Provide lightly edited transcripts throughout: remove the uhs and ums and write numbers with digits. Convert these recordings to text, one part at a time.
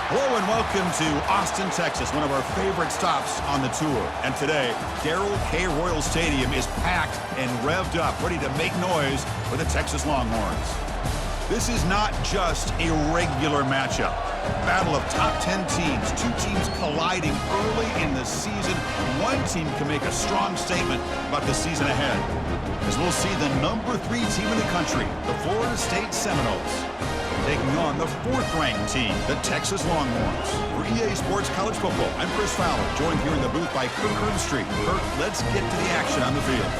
Hello and welcome to Austin, Texas, one of our favorite stops on the tour. And today, Darrell K. Royal Stadium is packed and revved up, ready to make noise for the Texas Longhorns. This is not just a regular matchup. Battle of top 10 teams, two teams colliding early in the season. One team can make a strong statement about the season ahead, as we'll see the number 3 team in the country, the Florida State Seminoles, taking on the 4th-ranked team, the Texas Longhorns. For EA Sports College Football, I'm Chris Fowler, joined here in the booth by Kirk Herbstreit. Kirk, let's get to the action on the field.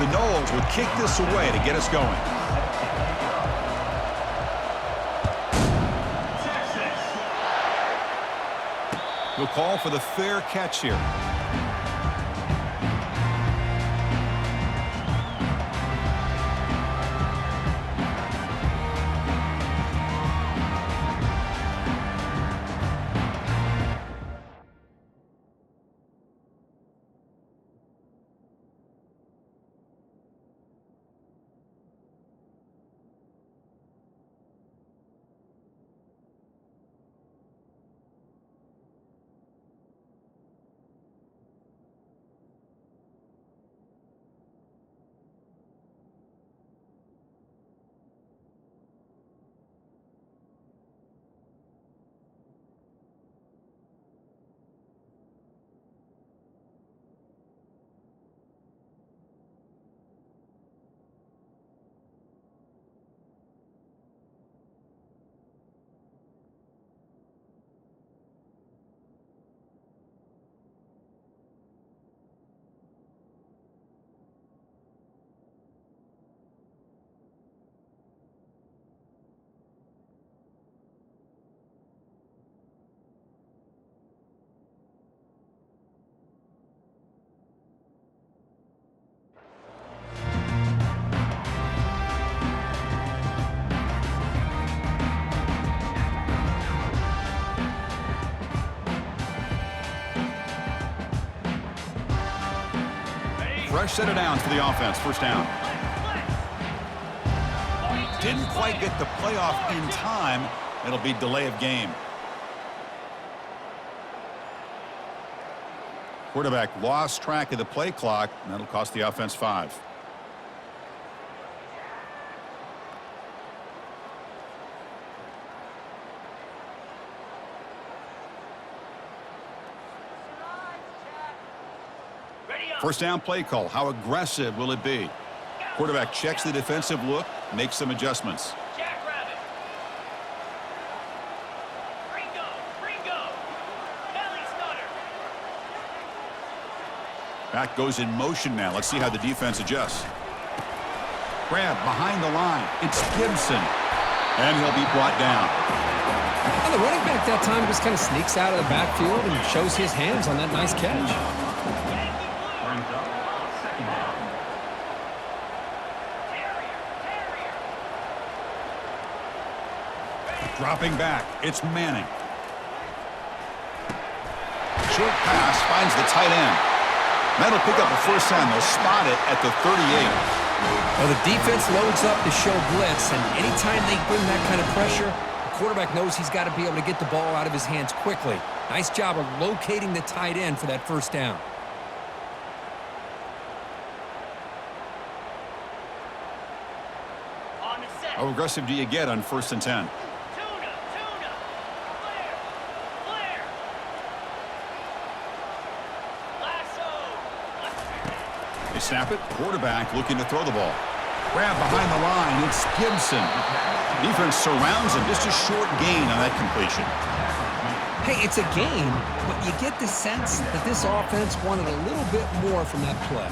The Noles would kick this away to get us going. He'll call for the fair catch here. Fresh set of downs for the offense. First down. Didn't quite get the playoff in time. It'll be delay of game. Quarterback lost track of the play clock, and that'll cost the offense 5. First down play call. How aggressive will it be? Quarterback checks the defensive look, makes some adjustments. Back goes in motion now. Let's see how the defense adjusts. Grab behind the line. It's Gibson. And he'll be brought down. Well, the running back that time just kind of sneaks out of the backfield and shows his hands on that nice catch. Dropping back, it's Manning. Short pass finds the tight end. That'll pick up a first down. They'll spot it at the 38. Well, the defense loads up to show blitz, and anytime they bring that kind of pressure, the quarterback knows he's got to be able to get the ball out of his hands quickly. Nice job of locating the tight end for that first down. How aggressive do you get on 1st and 10? They snap it. Quarterback looking to throw the ball. Grab behind the line. It's Gibson. Defense surrounds him. Just a short gain on that completion. Hey, it's a gain, but you get the sense that this offense wanted a little bit more from that play.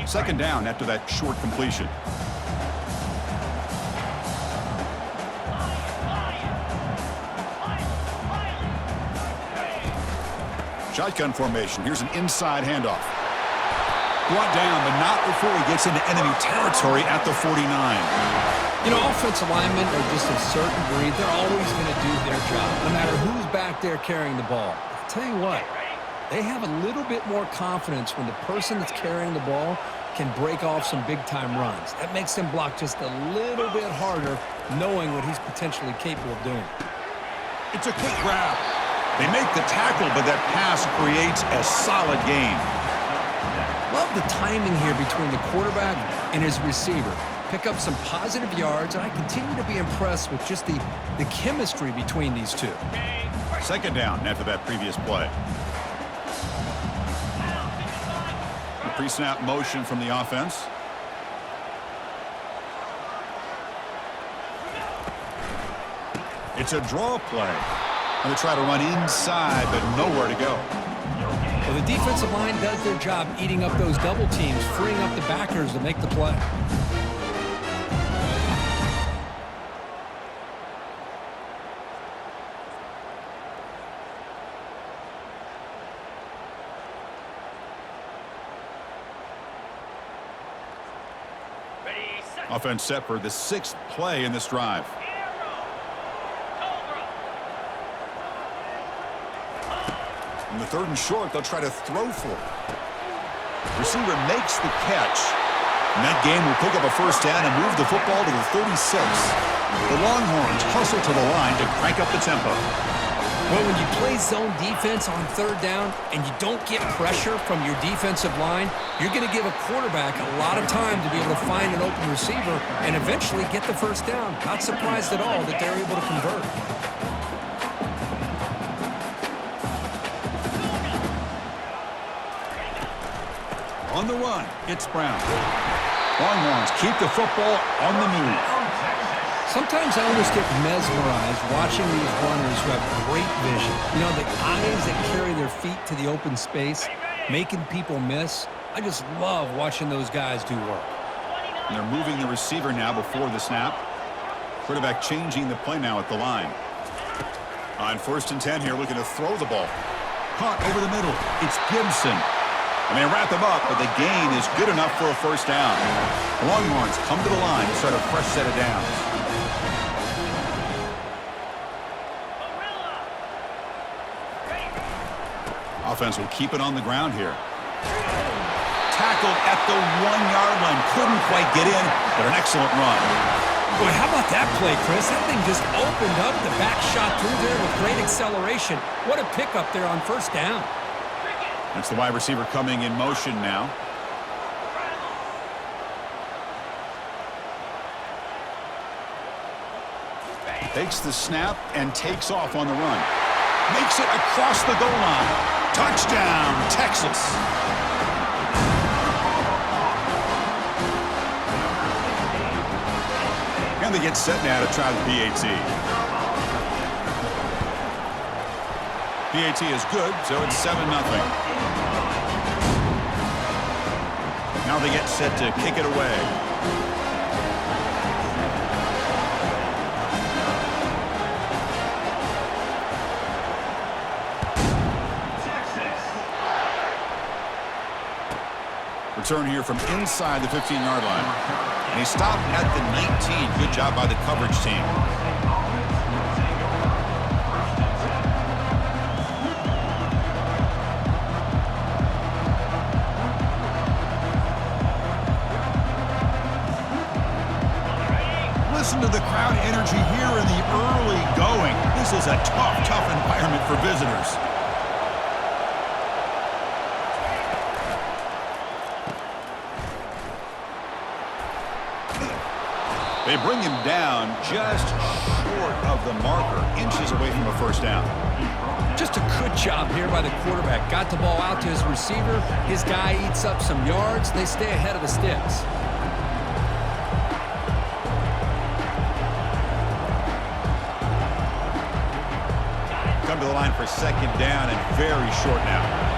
Second down after that short completion. Shotgun formation. Here's an inside handoff. Brought down, but not before he gets into enemy territory at the 49. You know, offensive linemen are just a certain breed. They're always going to do their job, no matter who's back there carrying the ball. I'll tell you what, they have a little bit more confidence when the person that's carrying the ball can break off some big-time runs. That makes them block just a little bit harder, knowing what he's potentially capable of doing. It's a quick grab. They make the tackle, but that pass creates a solid gain. Love the timing here between the quarterback and his receiver. Pick up some positive yards, and I continue to be impressed with just the chemistry between these two. Second down after that previous play. The pre-snap motion from the offense. It's a draw play. And they try to run inside, but nowhere to go. Well, the defensive line does their job eating up those double teams, freeing up the backers to make the play. Offense set for the 6th play in this drive. In the 3rd and short, they'll try to throw for it. Receiver makes the catch. And that game will pick up a first down and move the football to the 36. The Longhorns hustle to the line to crank up the tempo. Well, when you play zone defense on 3rd down and you don't get pressure from your defensive line, you're going to give a quarterback a lot of time to be able to find an open receiver and eventually get the first down. Not surprised at all that they're able to convert. On the run, it's Brown. Longhorns keep the football on the move. Sometimes I almost get mesmerized watching these runners who have great vision. You know, the eyes that carry their feet to the open space, making people miss. I just love watching those guys do work. And they're moving the receiver now before the snap. Quarterback changing the play now at the line. On 1st and 10 here, looking to throw the ball. Caught over the middle. It's Gibson. And they wrap him up, but the gain is good enough for a first down. The Longhorns come to the line to start a fresh set of downs. Offense will keep it on the ground here. Tackled at the 1-yard line. Couldn't quite get in, but an excellent run. Boy, how about that play, Chris? That thing just opened up. The back shot through there with great acceleration. What a pickup there on first down. That's the wide receiver coming in motion now. Takes the snap and takes off on the run. Makes it across the goal line. Touchdown, Texas. And they get set now to try the PAT. PAT is good, so it's 7-0. Now they get set to kick it away. Return here from inside the 15-yard line. And he stopped at the 19. Good job by the coverage team. Listen to the crowd energy here in the early going. This is a tough environment for visitors. They bring him down just short of the marker, inches away from a first down. Just a good job here by the quarterback. Got the ball out to his receiver. His guy eats up some yards. They stay ahead of the sticks. Come to the line for 2nd down and very short now.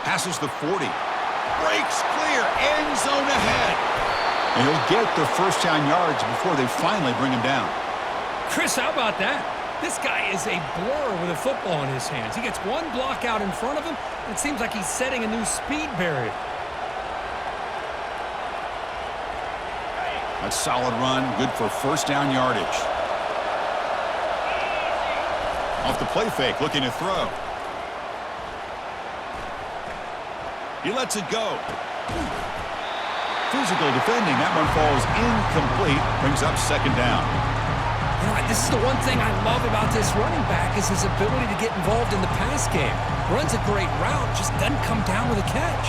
Passes the 40. Breaks clear. End zone ahead. And he'll get the first down yards before they finally bring him down. Chris, how about that? This guy is a blur with a football in his hands. He gets one block out in front of him, and it seems like he's setting a new speed barrier. A solid run, good for first down yardage. Off the play fake, looking to throw. He lets it go. Physical defending. That one falls incomplete. Brings up second down. You know, this is the one thing I love about this running back is his ability to get involved in the pass game. Runs a great route, just doesn't come down with a catch.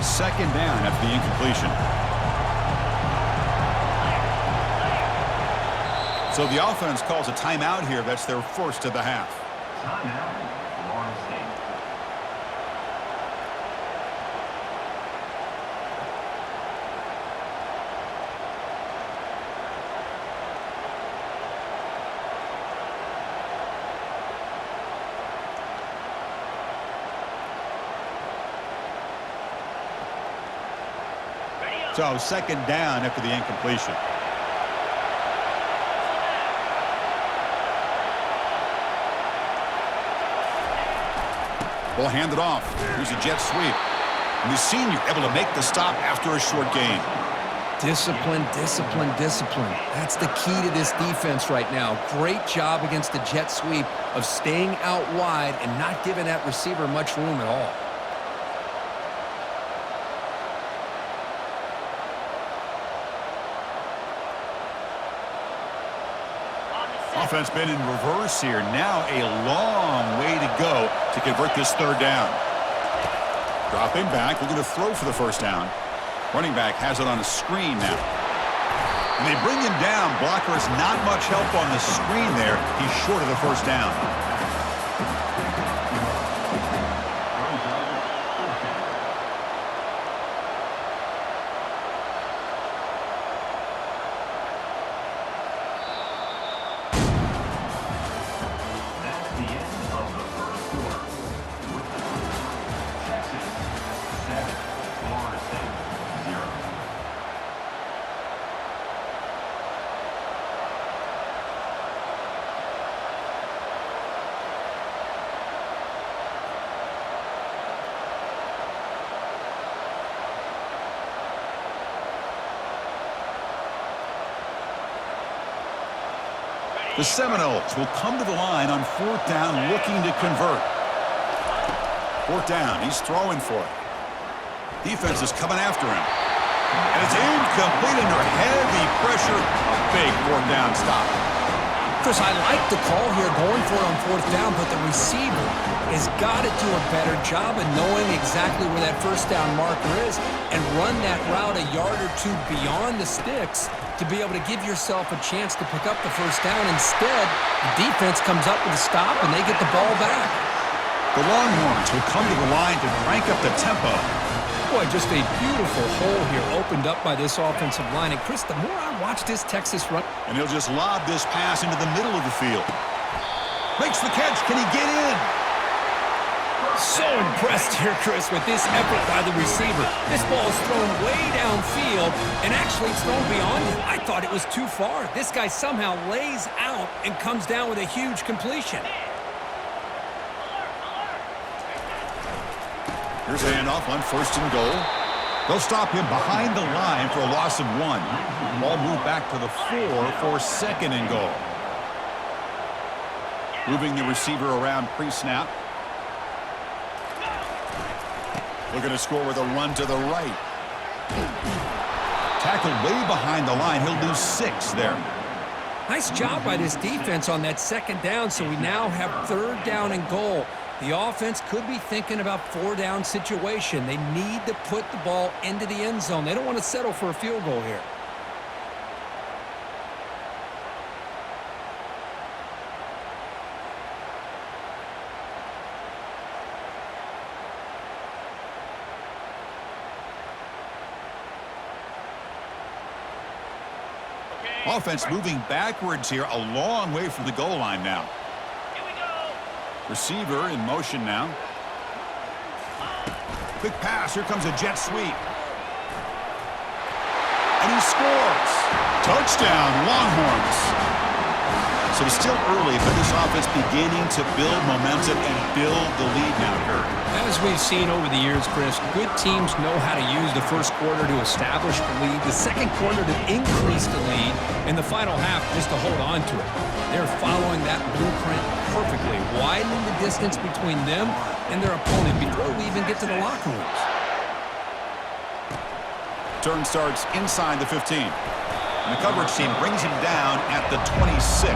Second down after the incompletion. So the offense calls a timeout here. That's their first of the half. Timeout, Florida State. So second down after the incompletion. Ball handed off. Here's a jet sweep. And the senior able to make the stop after a short gain. Discipline, discipline, discipline. That's the key to this defense right now. Great job against the jet sweep of staying out wide and not giving that receiver much room at all. Offense been in reverse here. Now a long way to go to convert this third down. Dropping back, looking to throw for the first down. Running back has it on a screen now. And they bring him down. Blocker is not much help on the screen there. He's short of the first down. That's the end of the first quarter. With the score, Texas 7, Florida State 0. The Seminoles will come to the line on fourth down looking to convert. Fourth down, he's throwing for it. Defense is coming after him. And it's incomplete under heavy pressure. A big fourth down stop. Chris, I like the call here going for it on fourth down, but the receiver has got to do a better job of knowing exactly where that first down marker is and run that route a yard or two beyond the sticks to be able to give yourself a chance to pick up the first down. Instead, the defense comes up with a stop and they get the ball back. The Longhorns will come to the line to crank up the tempo. Boy, just a beautiful hole here opened up by this offensive line. And Chris, the more I watch this Texas run... And he'll just lob this pass into the middle of the field. Makes the catch. Can he get in? So impressed here, Chris, with this effort by the receiver. This ball is thrown way downfield, and actually it's thrown beyond him. I thought it was too far. This guy somehow lays out and comes down with a huge completion. Here's a handoff on first and goal. They'll stop him behind the line for a loss of 1. Ball moved back to the 4 for second and goal. Moving the receiver around pre-snap. Looking to score with a run to the right. Tackled way behind the line. He'll lose 6 there. Nice job by this defense on that second down, so we now have third down and goal. The offense could be thinking about 4-down situation. They need to put the ball into the end zone. They don't want to settle for a field goal here. Okay, Offense moving backwards here, a long way from the goal line now. Receiver in motion now. Quick pass. Here comes a jet sweep. And he scores. Touchdown, Longhorns. So it's still early, but this offense beginning to build momentum and build the lead now, Kurt. As we've seen over the years, Chris, good teams know how to use the first quarter to establish the lead, the second quarter to increase the lead, and the final half just to hold on to it. They're following that blueprint perfectly, widening the distance between them and their opponent before we even get to the locker rooms. Turn starts inside the 15. And the coverage team brings him down at the 26.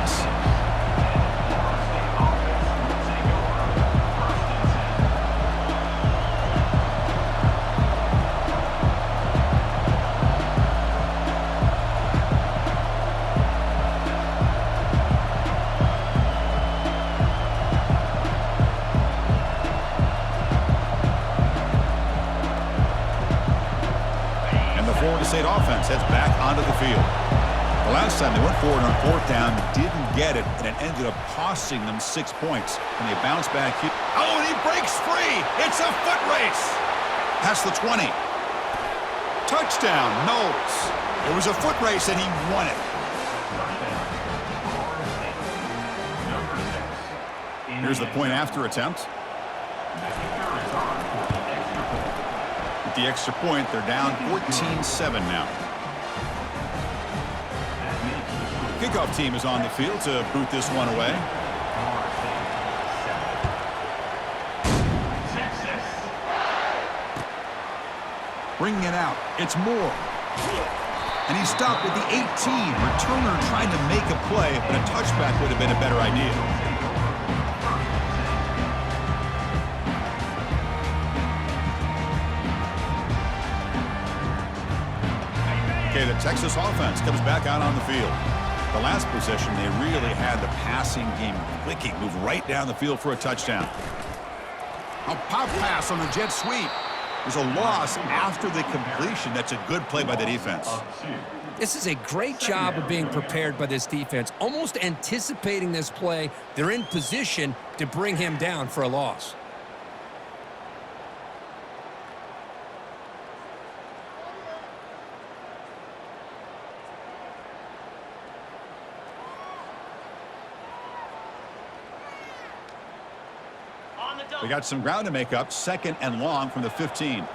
And the Florida State offense heads back onto the field. The last time they went forward on fourth down, didn't get it, and it ended up costing them 6 points. And they bounce back here. Oh, and he breaks free. It's a foot race. Past the 20. Touchdown, Knowles. It was a foot race, and he won it. Here's the point after attempt. With the extra point, they're down 14-7 now. Kickoff team is on the field to boot this one away. Bringing it out. It's Moore. And he stopped at the 18. Returner trying to make a play, but a touchback would have been a better idea. Okay, the Texas offense comes back out on the field. The last possession, they really had the passing game clicking, move right down the field for a touchdown. A pop pass on the jet sweep. There's a loss after the completion. That's a good play by the defense. This is a great job of being prepared by this defense, almost anticipating this play. They're in position to bring him down for a loss. We got some ground to make up. Second and long from the 15.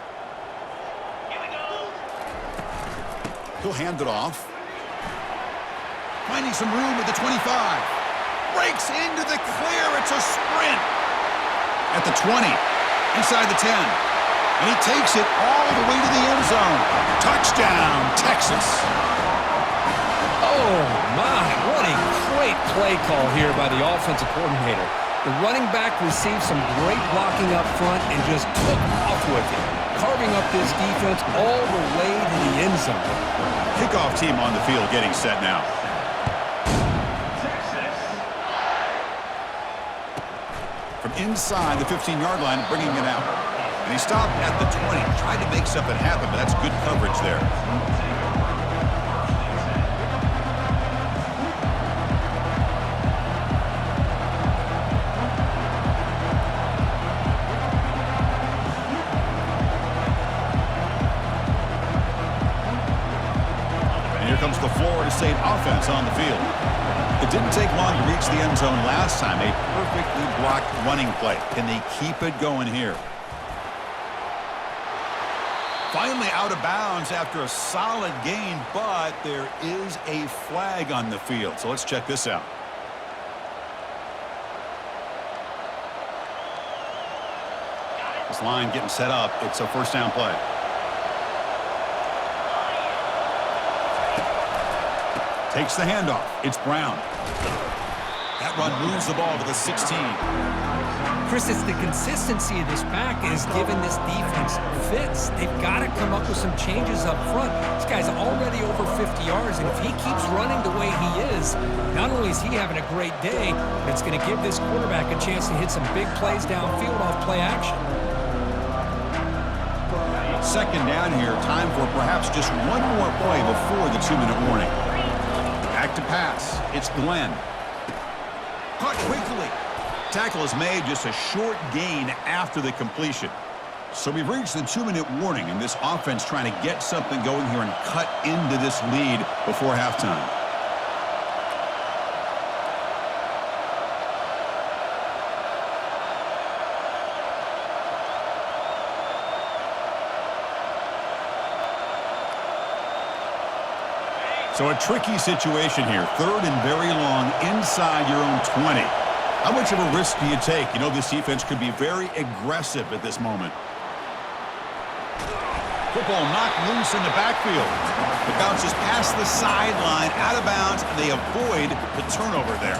He'll hand it off. Finding some room at the 25. Breaks into the clear. It's a sprint. At the 20. Inside the 10. And he takes it all the way to the end zone. Touchdown, Texas. Oh, my. What a great play call here by the offensive coordinator. The running back received some great blocking up front and just took off with it, carving up this defense all the way to the end zone. Kickoff team on the field getting set now. From inside the 15-yard line, bringing it out. And he stopped at the 20, tried to make something happen, but that's good coverage there. Comes the Florida State offense on the field. It didn't take long to reach the end zone last time. A perfectly blocked running play. Can they keep it going here? Finally out of bounds after a solid gain, but there is a flag on the field. So let's check this out. This line getting set up. It's a first down play. Takes the handoff. It's Brown. That run moves the ball to the 16. Chris, it's the consistency of this back is giving this defense fits. They've got to come up with some changes up front. This guy's already over 50 yards, and if he keeps running the way he is, not only is he having a great day, but it's going to give this quarterback a chance to hit some big plays downfield off play action. Second down here. Time for perhaps just one more play before the 2-minute warning. to pass. It's Glenn. Caught quickly. Tackle is made, just a short gain after the completion. So we've reached the 2-minute warning, and this offense trying to get something going here and cut into this lead before halftime. So a tricky situation here. 3rd and very long inside your own 20. How much of a risk do you take? You know, this defense could be very aggressive at this moment. Football knocked loose in the backfield. It bounces past the sideline, out of bounds, and they avoid the turnover there.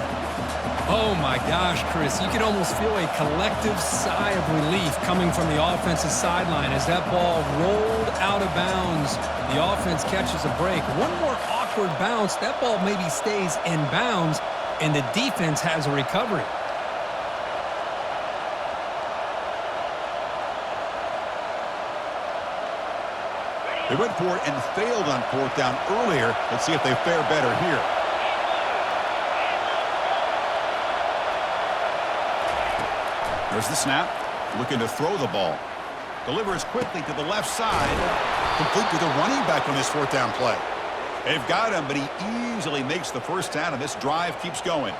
Oh, my gosh, Chris. You can almost feel a collective sigh of relief coming from the offensive sideline as that ball rolled out of bounds. The offense catches a break. One more awkward bounce. That ball maybe stays in bounds, and the defense has a recovery. They went for it and failed on 4th down earlier. Let's see if they fare better here. There's the snap. Looking to throw the ball. Delivers quickly to the left side. Complete to the running back on this 4th down play. They've got him, but he easily makes the first down, and this drive keeps going.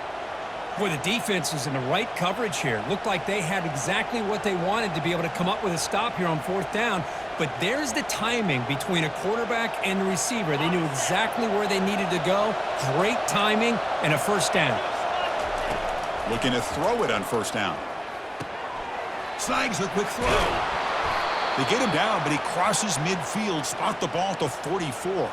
Boy, the defense is in the right coverage here. Looked like they had exactly what they wanted to be able to come up with a stop here on 4th down. But there's the timing between a quarterback and the receiver. They knew exactly where they needed to go. Great timing and a first down. Looking to throw it on 1st down. Snags a quick throw. They get him down, but he crosses midfield. Spot the ball at the 44.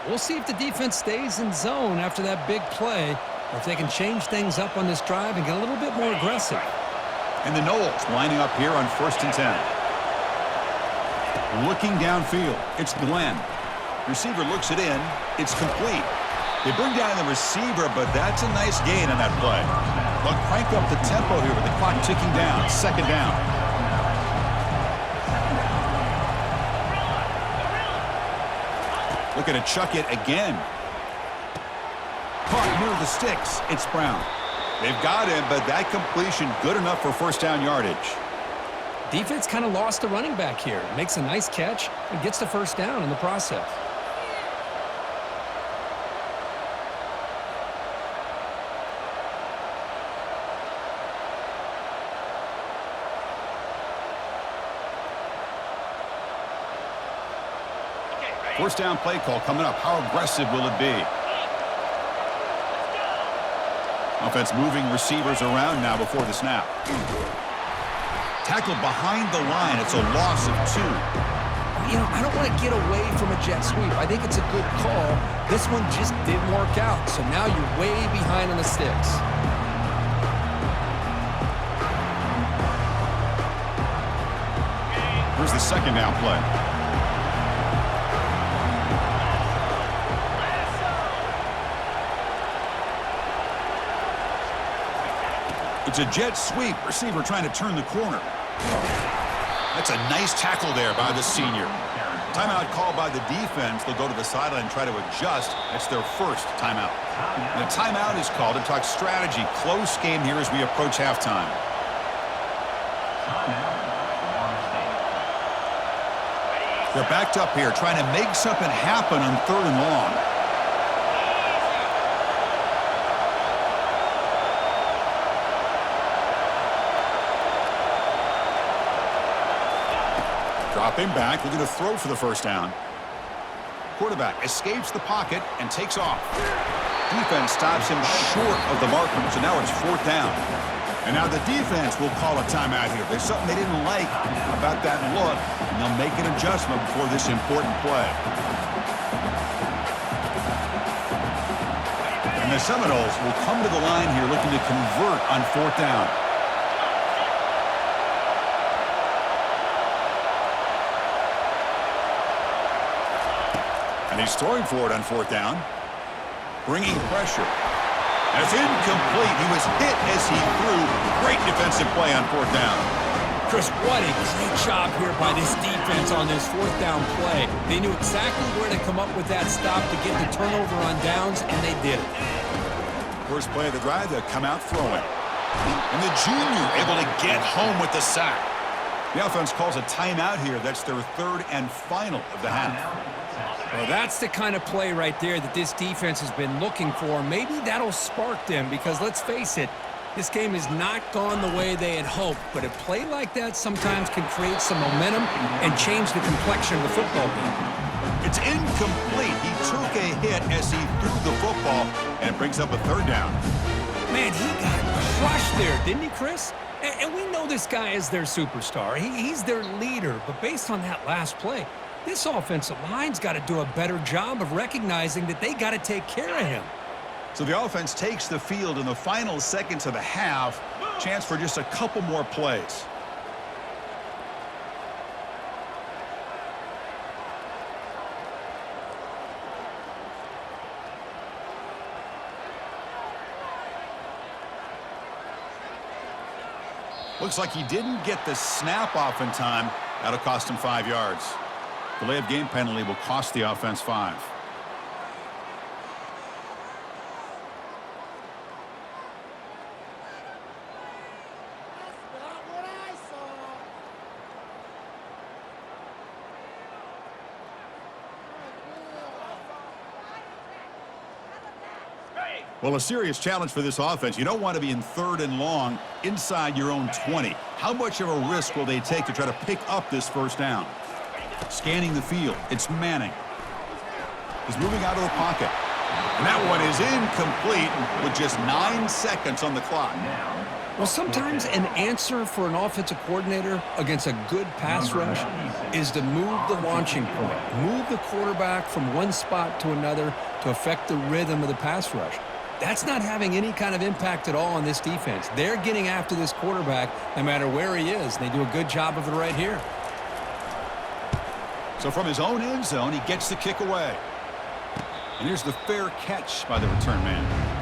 We'll see if the defense stays in zone after that big play, or if they can change things up on this drive and get a little bit more aggressive. And the Knowles lining up here on 1st and 10. Looking downfield, it's Glenn. Receiver looks it in. It's complete. They bring down the receiver, but that's a nice gain on that play. They'll crank up the tempo here with the clock ticking down. 2nd down. Looking to chuck it again. Caught near the sticks. It's Brown. They've got him, but that completion good enough for 1st down yardage. Defense kind of lost the running back here. Makes a nice catch and gets the 1st down in the process. First down play call coming up. How aggressive will it be? Offense moving receivers around now before the snap. Tackled behind the line. It's a loss of 2. You know, I don't want to get away from a jet sweep. I think it's a good call. This one just didn't work out. So now you're way behind on the sticks. Here's the 2nd down play. It's a jet sweep. Receiver trying to turn the corner. That's a nice tackle there by the senior. Timeout called by the defense. They'll go to the sideline and try to adjust. It's their first timeout. And a timeout is called to talk strategy. Close game here as we approach halftime. They're backed up here trying to make something happen on 3rd and long. Dropping back, looking to throw for the 1st down. Quarterback escapes the pocket and takes off. Defense stops him short of the marker, so now it's 4th down. And now the defense will call a timeout here. There's something they didn't like about that look, and they'll make an adjustment before this important play. And the Seminoles will come to the line here looking to convert on 4th down. And he's throwing for it on 4th down. Bringing pressure. And it's incomplete. He was hit as he threw. Great defensive play on 4th down. Chris, what a great job here by this defense on this fourth down play. They knew exactly where to come up with that stop to get the turnover on downs, and they did it. First play of the drive, they'll come out throwing. And the junior able to get home with the sack. The offense calls a timeout here. That's their third and final of the half. Well, that's the kind of play right there that this defense has been looking for. Maybe that'll spark them because, let's face it, this game has not gone the way they had hoped. But a play like that sometimes can create some momentum and change the complexion of the football game. It's incomplete. He took a hit as he threw the football, and it brings up a third down. Man, he got crushed there, didn't he, Chris? And we know this guy is their superstar. He's their leader. But based on that last play, this offensive line's got to do a better job of recognizing that they got to take care of him. So the offense takes the field in the final seconds of the half. Chance for just a couple more plays. Looks like he didn't get the snap off in time. That'll cost him 5 yards. Delay of game penalty will cost the offense 5. Well, a serious challenge for this offense. You don't want to be in third and long inside your own 20. How much of a risk will they take to try to pick up this first down? Scanning the field. It's Manning. He's moving out of the pocket. And that one is incomplete with just 9 seconds on the clock. Well, sometimes an answer for an offensive coordinator against a good pass rush is to move the launching point, move the quarterback from one spot to another to affect the rhythm of the pass rush. That's not having any kind of impact at all on this defense. They're getting after this quarterback no matter where he is, and they do a good job of it right here. So from his own end zone, he gets the kick away. And here's the fair catch by the return man.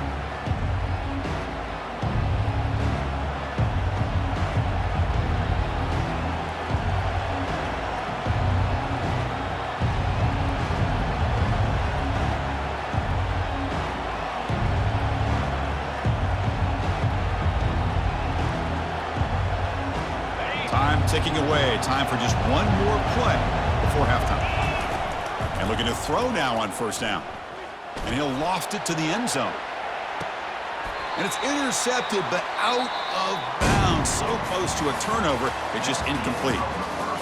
Ticking away. Time for just one more play before halftime. And looking to throw now on first down. And he'll loft it to the end zone. And it's intercepted, but out of bounds. So close to a turnover, it's just incomplete.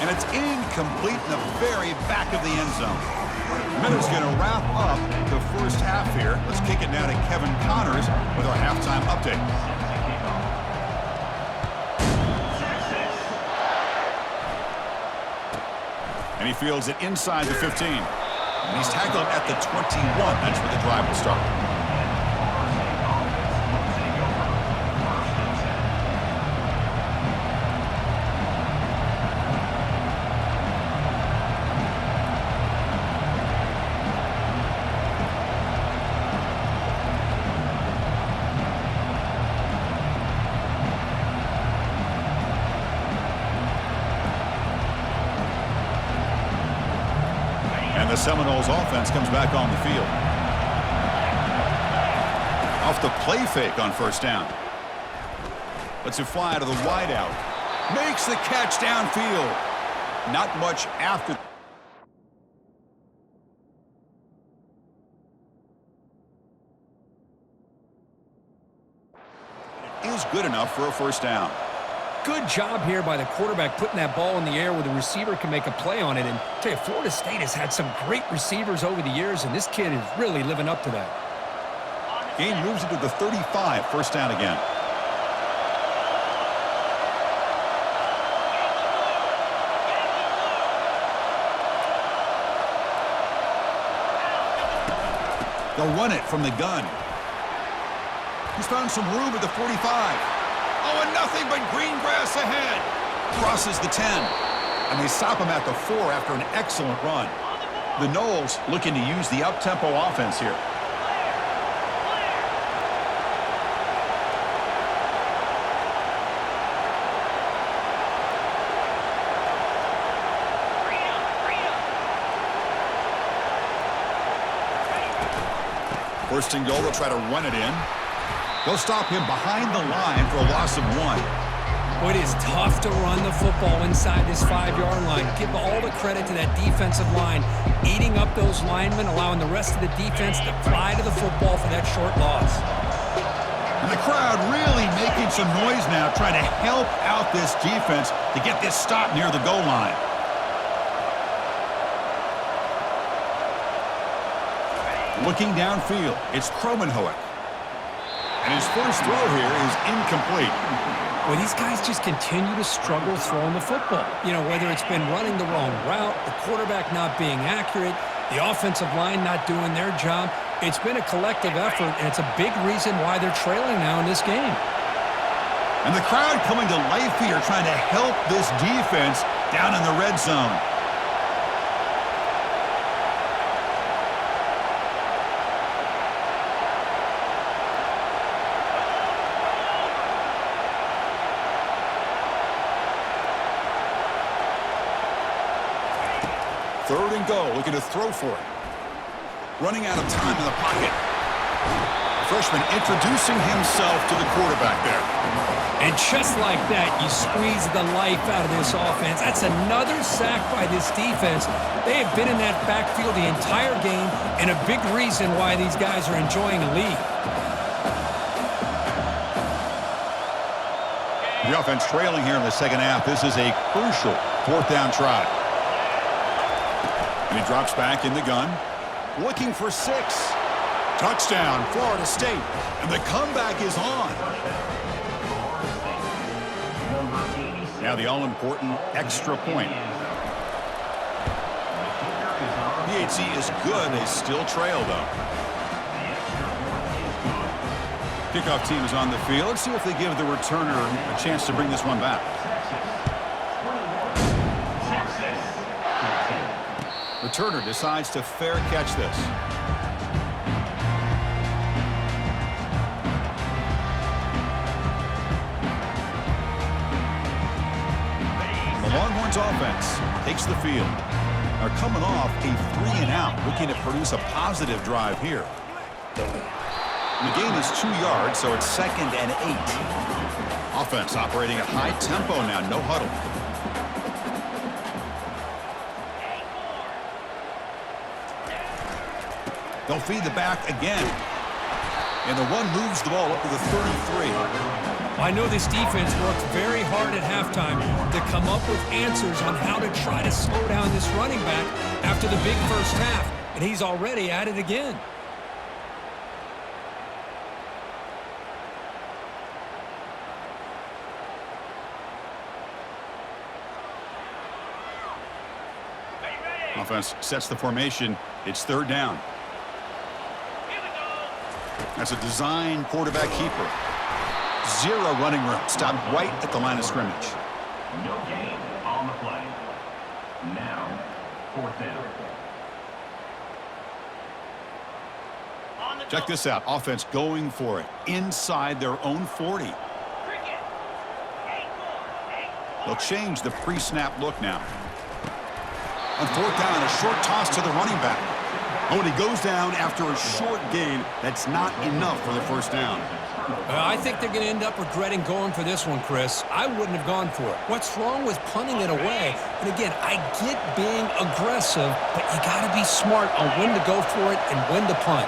And it's incomplete in the very back of the end zone. Miller's going to wrap up the first half here. Let's kick it now to Kevin Connors with our halftime update. And he fields it inside the 15. And he's tackled at the 21. That's where the drive will start. The Seminoles offense comes back on the field. Off the play fake on first down. Lets it fly to the wideout. Makes the catch downfield. Not much after. It is good enough for a first down. Good job here by the quarterback putting that ball in the air where the receiver can make a play on it. And I tell you, Florida State has had some great receivers over the years, and this kid is really living up to that. Gain moves it to the 35, first down again. They'll run it from the gun. He's found some room at the 45. Oh, and nothing but green grass ahead. Crosses the 10. And they stop him at the 4 after an excellent run. The Noles looking to use the up-tempo offense here. First and goal, they'll try to run it in. They'll stop him behind the line for a loss of 1. Boy, it is tough to run the football inside this 5-yard line. Give all the credit to that defensive line, eating up those linemen, allowing the rest of the defense to fly to the football for that short loss. And the crowd really making some noise now, trying to help out this defense to get this stop near the goal line. Looking downfield, it's Kromenhoek. And his first throw here is incomplete. Well, these guys just continue to struggle throwing the football. You know, whether it's been running the wrong route, the quarterback not being accurate, the offensive line not doing their job. It's been a collective effort, and it's a big reason why they're trailing now in this game. And the crowd coming to life here, trying to help this defense down in the red zone. Third and goal, looking to throw for it. Running out of time in the pocket. Freshman introducing himself to the quarterback there. And just like that, you squeeze the life out of this offense. That's another sack by this defense. They have been in that backfield the entire game, and a big reason why these guys are enjoying a lead. The offense trailing here in the second half. This is a crucial fourth down try. And he drops back in the gun. Looking for 6. Touchdown, Florida State. And the comeback is on. Now the all-important extra point. PHC is good. They still trail, though. Kickoff team is on the field. Let's see if they give the returner a chance to bring this one back. Returner decides to fair catch this. The Longhorns offense takes the field. They're coming off a 3-and-out, looking to produce a positive drive here. The gain is 2 yards, so it's 2nd and 8. Offense operating at high tempo now, no huddle. They'll feed the back again. And the one moves the ball up to the 33. I know this defense worked very hard at halftime to come up with answers on how to try to slow down this running back after the big first half. And he's already at it again. Offense sets the formation. It's 3rd down. That's a design quarterback keeper. 0 running room. Stopped right at the line of scrimmage. No gain on the play. Now, 4th down. Check this out. Offense going for it inside their own 40. They'll change the pre-snap look now. On 4th down, a short toss to the running back. Oh, and he goes down after a short gain. That's not enough for the first down. I think they're going to end up regretting going for this one, Chris. I wouldn't have gone for it. What's wrong with punting it away? And again, I get being aggressive, but you got to be smart on when to go for it and when to punt.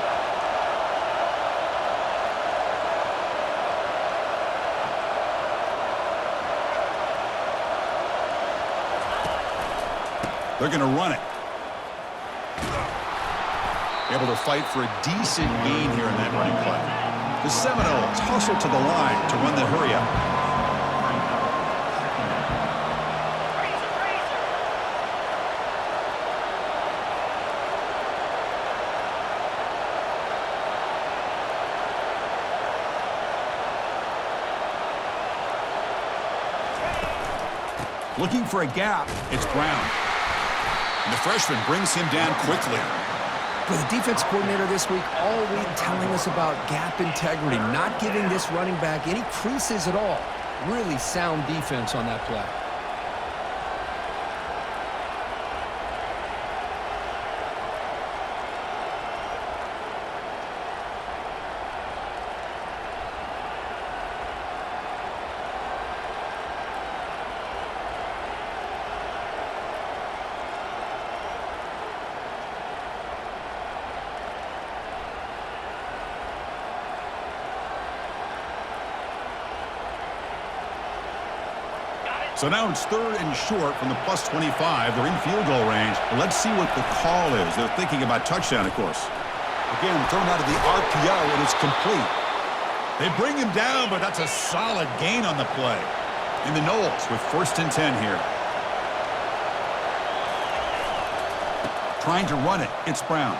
They're going to run it. Able to fight for a decent gain here in that running play. The Seminoles hustle to the line to run the hurry up. Looking for a gap, it's Brown. And the freshman brings him down quickly. For the defense coordinator this week, all week telling us about gap integrity, not giving this running back any creases at all. Really sound defense on that play. So now it's 3rd and short from the plus 25. They're in field goal range. Well, let's see what the call is. They're thinking about touchdown, of course. Again, thrown out of the RPO, and it's complete. They bring him down, but that's a solid gain on the play. In the Knowles with 1st and 10 here. Trying to run it. It's Brown.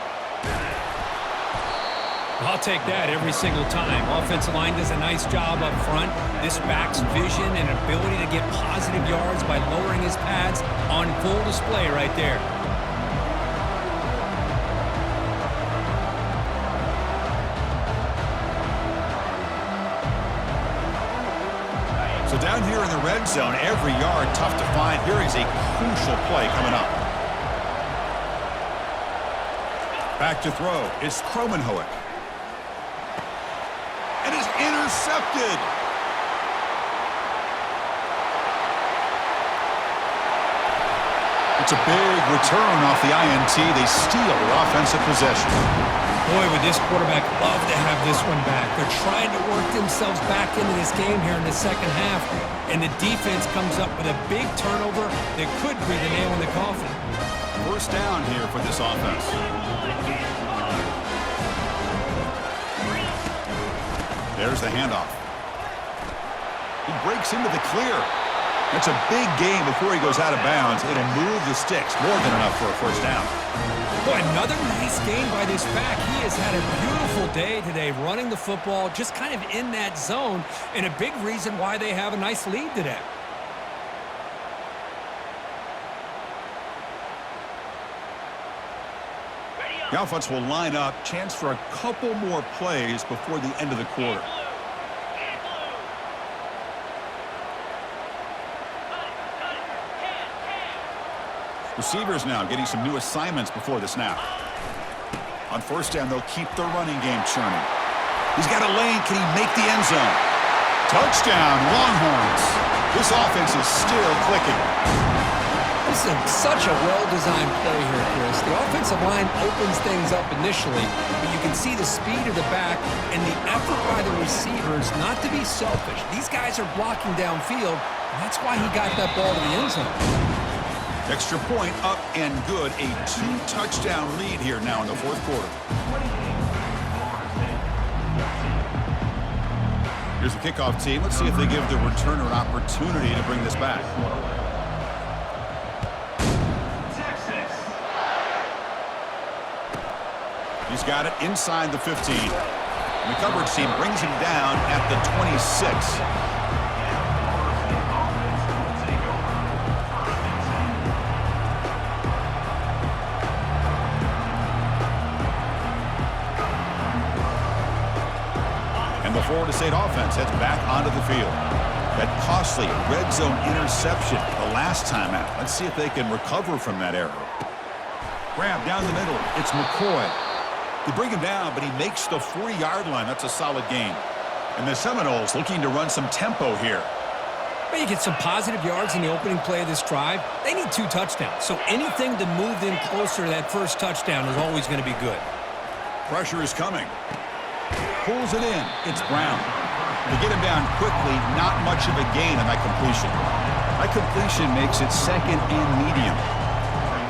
I'll take that every single time. Offensive line does a nice job up front. This back's vision and ability to get positive yards by lowering his pads on full display right there. So down here in the red zone, every yard tough to find. Here is a crucial play coming up. Back to throw. It's Kromenhoek. And is intercepted. It's a big return off the INT. They steal their offensive possession. Boy, would this quarterback love to have this one back. They're trying to work themselves back into this game here in the second half, and the defense comes up with a big turnover that could be the nail in the coffin. 1st down here for this offense. There's the handoff. He breaks into the clear. That's a big gain before he goes out of bounds. It'll move the sticks. More than enough for a 1st down. Boy, another nice game by this back. He has had a beautiful day today running the football, just kind of in that zone, and a big reason why they have a nice lead today. The offense will line up. Chance for a couple more plays before the end of the quarter. Receivers now getting some new assignments before the snap. On 1st down, they'll keep the running game churning. He's got a lane. Can he make the end zone? Touchdown, Longhorns. This offense is still clicking. This is such a well-designed play here, Chris. The offensive line opens things up initially, but you can see the speed of the back and the effort by the receivers not to be selfish. These guys are blocking downfield, and that's why he got that ball to the end zone. Extra point up and good. A 2-touchdown lead here now in the 4th quarter. Here's the kickoff team. Let's see if they give the returner an opportunity to bring this back. He's got it inside the 15. And the coverage team brings him down at the 26. The Florida State offense heads back onto the field. That costly red zone interception the last time out. Let's see if they can recover from that error. Grab down the middle. It's McCoy. They bring him down, but he makes the 40-yard line. That's a solid gain. And the Seminoles looking to run some tempo here. Well, you get some positive yards in the opening play of this drive. They need 2 touchdowns, so anything to move them closer to that 1st touchdown is always going to be good. Pressure is coming. Pulls it in. It's Brown. They get him down quickly. Not much of a gain on that completion. That completion makes it 2nd and medium.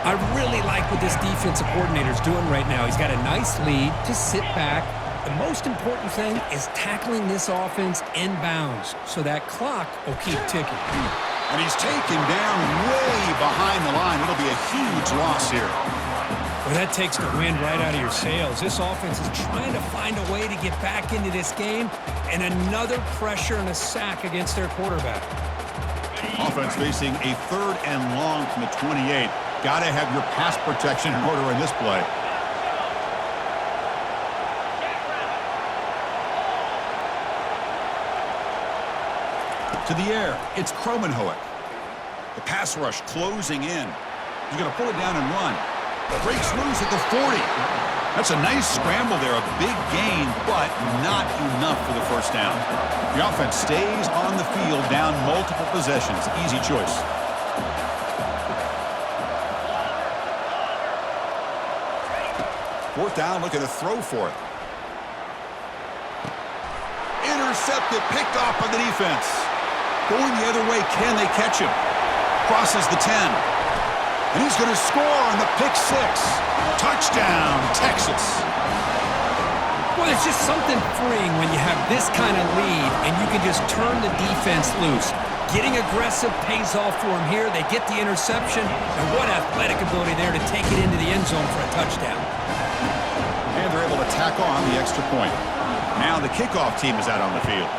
I really like what this defensive coordinator is doing right now. He's got a nice lead to sit back. The most important thing is tackling this offense inbounds so that clock will keep ticking. And he's taken down way behind the line. It'll be a huge loss here. Well, that takes the wind right out of your sails. This offense is trying to find a way to get back into this game, and another pressure and a sack against their quarterback. Offense facing a 3rd and long from the 28. Got to have your pass protection in order in this play. To the air, it's Kromenhoek. The pass rush closing in. He's going to pull it down and run. Breaks loose at the 40. That's a nice scramble there, a big gain, but not enough for the 1st down. The offense stays on the field, down multiple possessions. Easy choice. Fourth down, looking to throw for it. Intercepted, picked off by the defense. Going the other way, can they catch him? Crosses the 10. And he's going to score on the pick six. Touchdown, Texas. Well, it's just something freeing when you have this kind of lead and you can just turn the defense loose. Getting aggressive pays off for them here. They get the interception, and what athletic ability there to take it into the end zone for a touchdown. And they're able to tack on the extra point. Now the kickoff team is out on the field.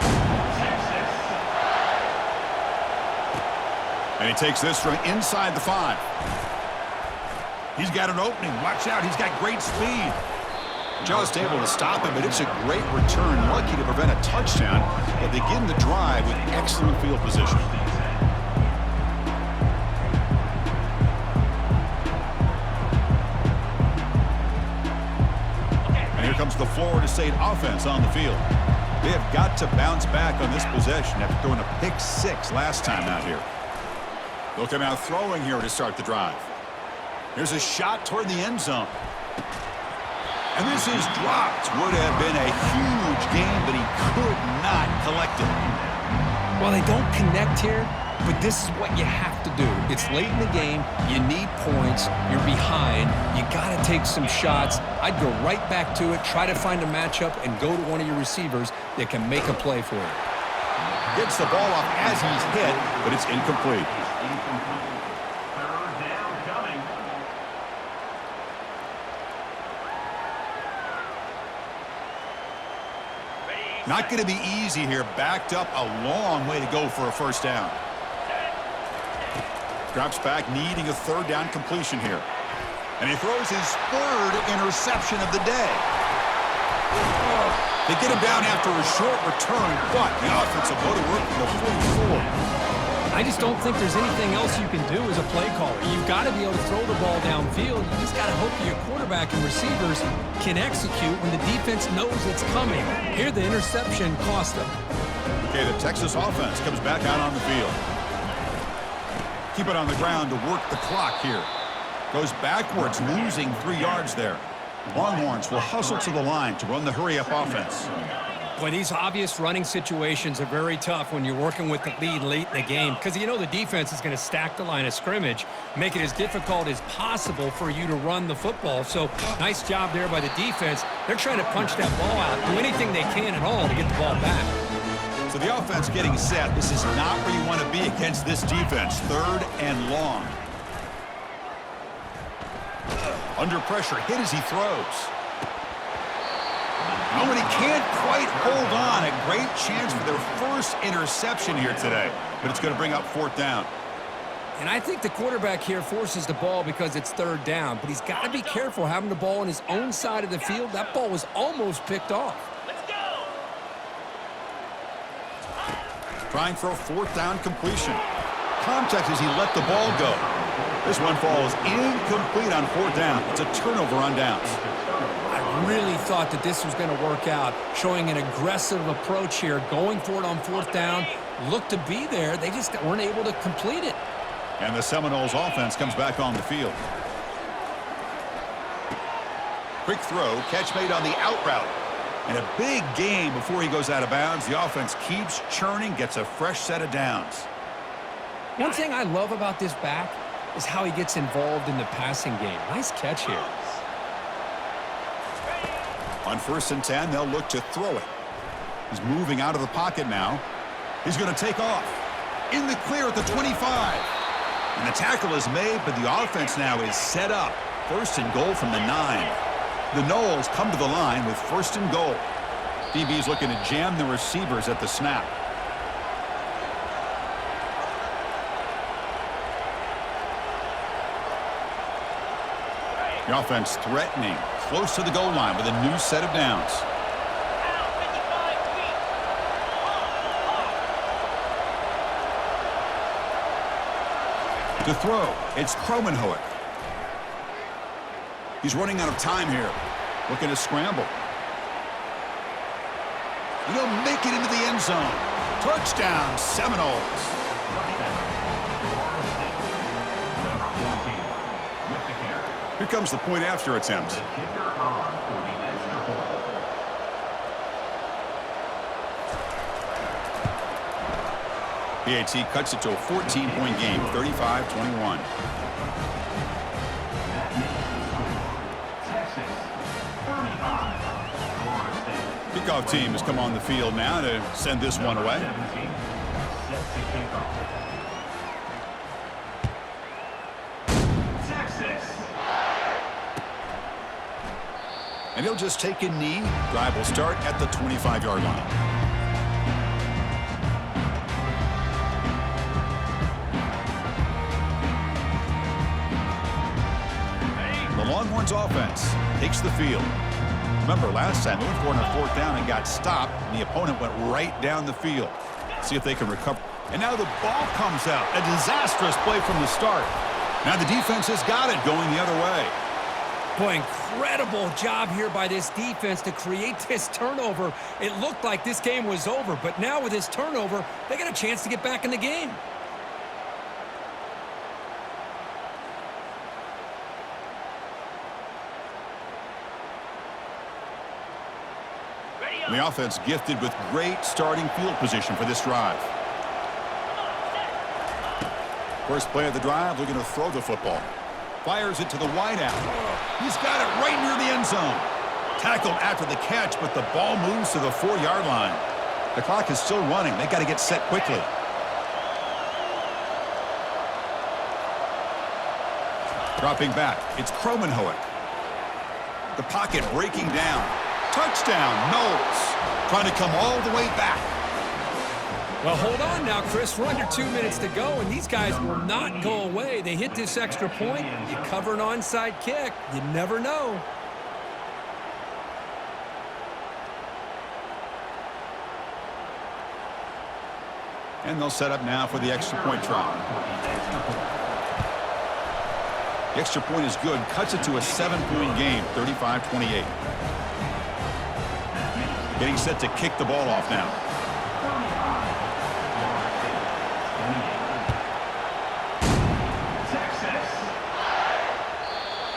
And he takes this from inside the 5. He's got an opening. Watch out. He's got great speed. Just able to stop him, but it's a great return. Lucky to prevent a touchdown, but begin the drive with excellent field position. And here comes the Florida State offense on the field. They have got to bounce back on this possession after throwing a pick six last time out here. They'll come out throwing here to start the drive. Here's a shot toward the end zone. And this is dropped. Would have been a huge game, but he could not collect it. Well, they don't connect here, but this is what you have to do. It's late in the game. You need points. You're behind. You got to take some shots. I'd go right back to it, try to find a matchup, and go to one of your receivers that can make a play for you. Gets the ball off as he's hit, but it's incomplete. Third down coming. Not going to be easy here. Backed up a long way to go for a first down. Drops back, needing a third down completion here. And he throws his third interception of the day. They get him down after a short return, but the offense will go to work from the 44. I just don't think there's anything else you can do as a play caller. You've got to be able to throw the ball downfield. You just got to hope your quarterback and receivers can execute when the defense knows it's coming. Here, the interception cost them. Okay, the Texas offense comes back out on the field. Keep it on the ground to work the clock here. Goes backwards, losing 3 yards there. Longhorns will hustle to the line to run the hurry-up offense. Boy, these obvious running situations are very tough when you're working with the lead late in the game because you know the defense is going to stack the line of scrimmage, make it as difficult as possible for you to run the football. So nice job there by the defense. They're trying to punch that ball out, do anything they can at all to get the ball back. So the offense getting set. This is not where you want to be against this defense. Third and long. Under pressure, hit as he throws. Oh, and he can't quite hold on. A great chance for their first interception here today. But it's going to bring up fourth down. And I think the quarterback here forces the ball because it's third down. But he's got to be careful having the ball on his own side of the field. That ball was almost picked off. Trying for a fourth down completion. Contact as he let the ball go. This one falls incomplete on fourth down. It's a turnover on downs. I really thought that this was going to work out, showing an aggressive approach here, going for it on fourth down. Looked to be there. They just weren't able to complete it. And the Seminoles offense comes back on the field. Quick throw, catch made on the out route. And a big gain before he goes out of bounds. The offense keeps churning, gets a fresh set of downs. One thing I love about this back is how he gets involved in the passing game. Nice catch here. On 1st and 10, they'll look to throw it. He's moving out of the pocket now. He's going to take off. In the clear at the 25. And the tackle is made, but the offense now is set up. 1st and goal from the 9. The Noles come to the line with 1st and goal. DB's looking to jam the receivers at the snap. The offense threatening, close to the goal line with a new set of downs. To throw, it's Kromenhoek. He's running out of time here. Looking to scramble. He'll make it into the end zone. Touchdown, Seminoles. Here comes the point after attempt. PAT cuts it to a 14-point game, 35-21. Texas 35, Florida State. Kickoff team has come on the field now to send this one away. 17 set to kick off. Texas. And he'll just take a knee. Drive will start at the 25-yard line. The Longhorns offense takes the field. Remember, last time they went for it on a 4th down and got stopped, and the opponent went right down the field. See if they can recover. And now the ball comes out. A disastrous play from the start. Now the defense has got it going the other way. Boy, incredible job here by this defense to create this turnover. It looked like this game was over, but now with this turnover, they got a chance to get back in the game. And the offense gifted with great starting field position for this drive. First play of the drive, looking to throw the football. Fires it to the wideout. He's got it right near the end zone. Tackled after the catch, but the ball moves to the 4-yard line. The clock is still running. They've got to get set quickly. Dropping back, it's Kromenhoek. The pocket breaking down. Touchdown, Knowles. Trying to come all the way back. Well, hold on now, Chris. We're under 2 minutes to go, and these guys will not go away. They hit this extra point. You cover an onside kick. You never know. And they'll set up now for the extra point try. The extra point is good. Cuts it to a 7-point game, 35-28. Getting set to kick the ball off now.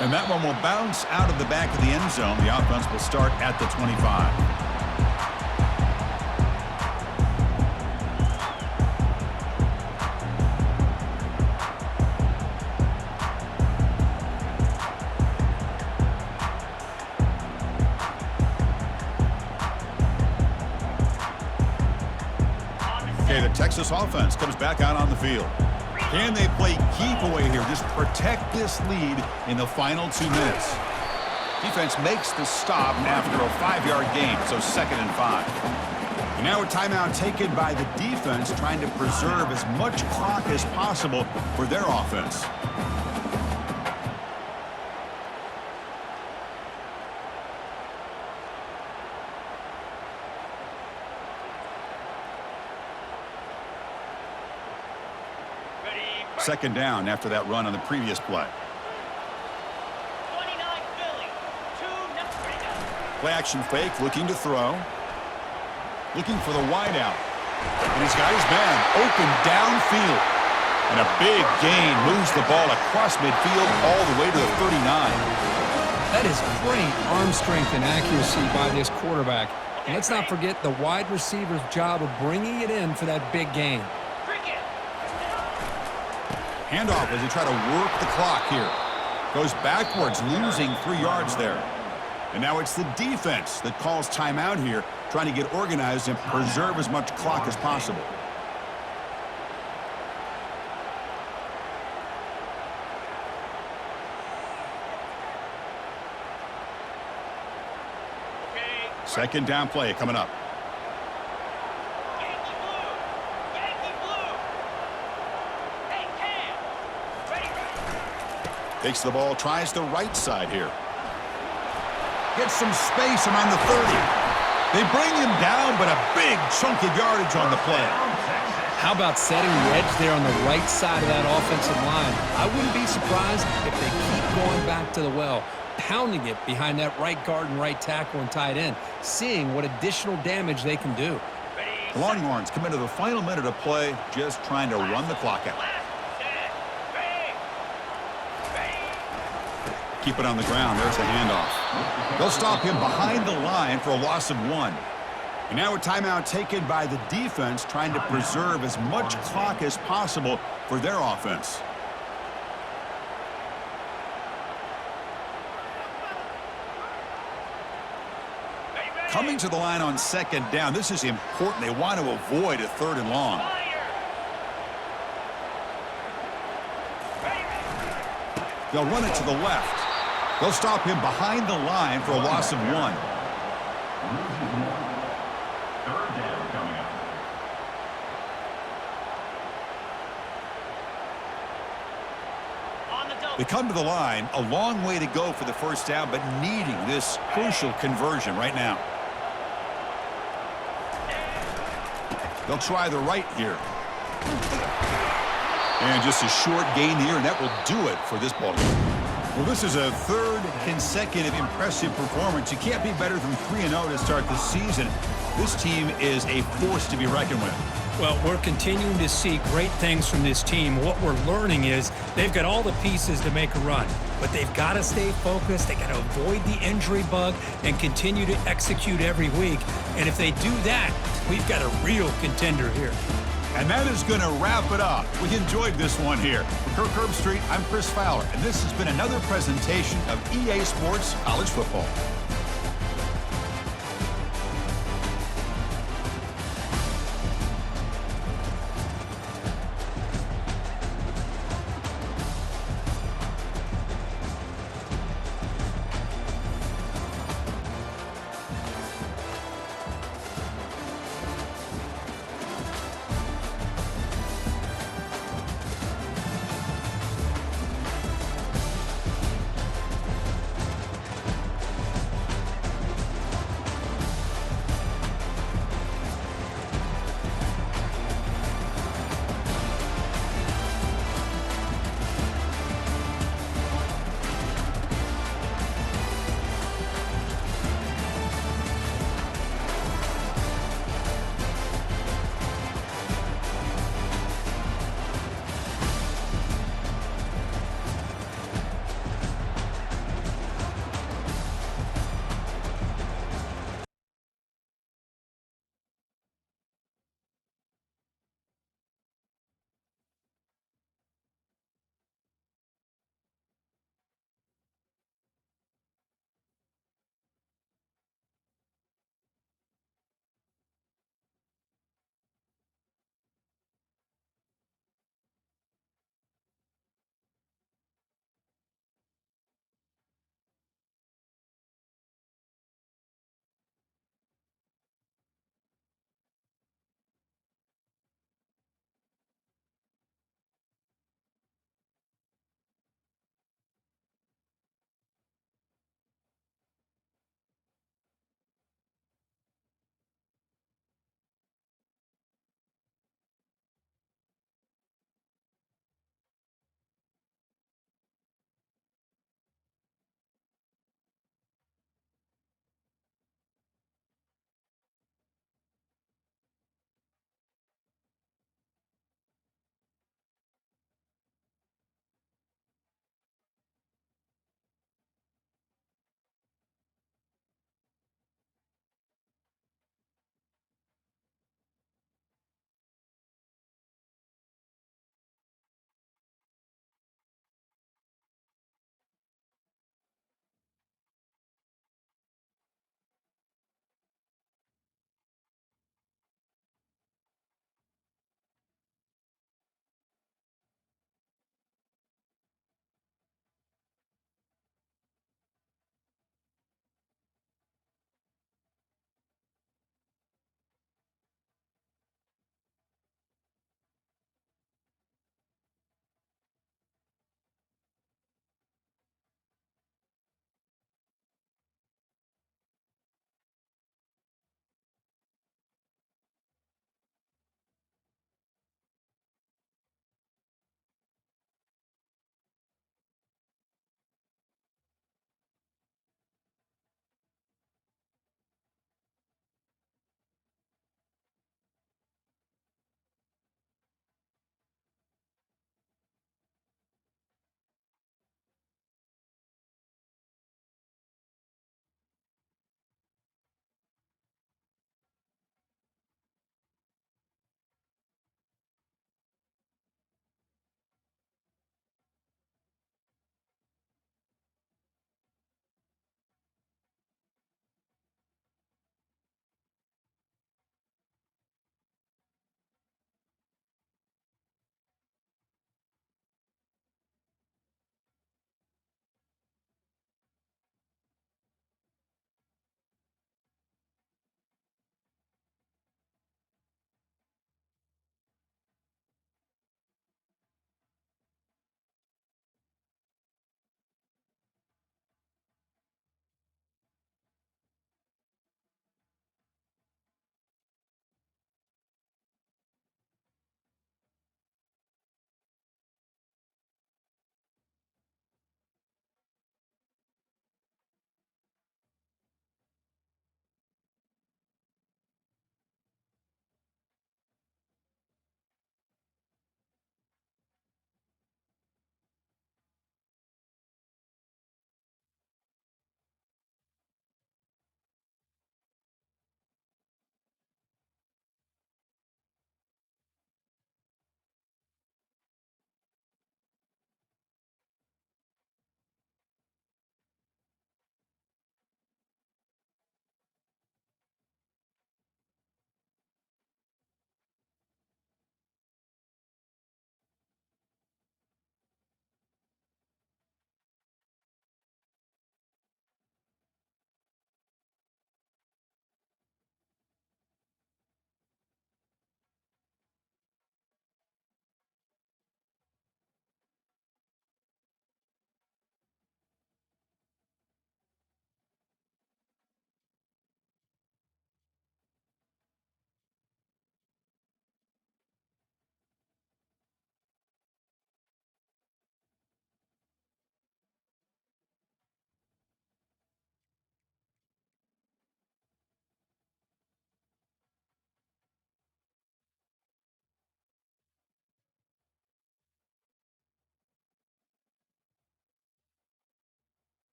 And that one will bounce out of the back of the end zone. The offense will start at the 25. Okay, the Texas offense comes back out on the field. Can they play keep away here? Just protect this lead in the final 2 minutes. Defense makes the stop after a 5-yard gain, so 2nd and 5. And now a timeout taken by the defense, trying to preserve as much clock as possible for their offense. Second down after that run on the previous play. 29 Philly. 2 Play action fake, looking to throw. Looking for the wideout. And he's got his man open downfield. And a big gain moves the ball across midfield all the way to the 39. That is great arm strength and accuracy by this quarterback. And let's not forget the wide receiver's job of bringing it in for that big gain. Handoff as they try to work the clock here. Goes backwards, losing 3 yards there. And now it's the defense that calls timeout here, trying to get organized and preserve as much clock as possible. Second down play coming up. Takes the ball, tries the right side here. Gets some space around the 30. They bring him down, but a big chunk of yardage on the play. How about setting the edge there on the right side of that offensive line? I wouldn't be surprised if they keep going back to the well, pounding it behind that right guard and right tackle and tight end, seeing what additional damage they can do. The Longhorns come into the final minute of play, just trying to run the clock out. Keep it on the ground. There's the handoff. They'll stop him behind the line for a loss of 1. And now a timeout taken by the defense, trying to preserve as much clock as possible for their offense. Coming to the line on second down, this is important. They want to avoid a third and long. They'll run it to the left. They'll stop him behind the line for a loss of 1. Third down coming up. On the double. They come to the line, a long way to go for the first down, but needing this crucial conversion right now. They'll try the right here. And just a short gain here, and that will do it for this ball game. Well, this is a third consecutive impressive performance. You can't be better than 3-0 to start the season. This team is a force to be reckoned with. Well, we're continuing to see great things from this team. What we're learning is they've got all the pieces to make a run, but they've got to stay focused. They got to avoid the injury bug and continue to execute every week. And if they do that, we've got a real contender here. And that is going to wrap it up. We enjoyed this one here. For Kirk Herbstreit, I'm Chris Fowler, and this has been another presentation of EA Sports College Football.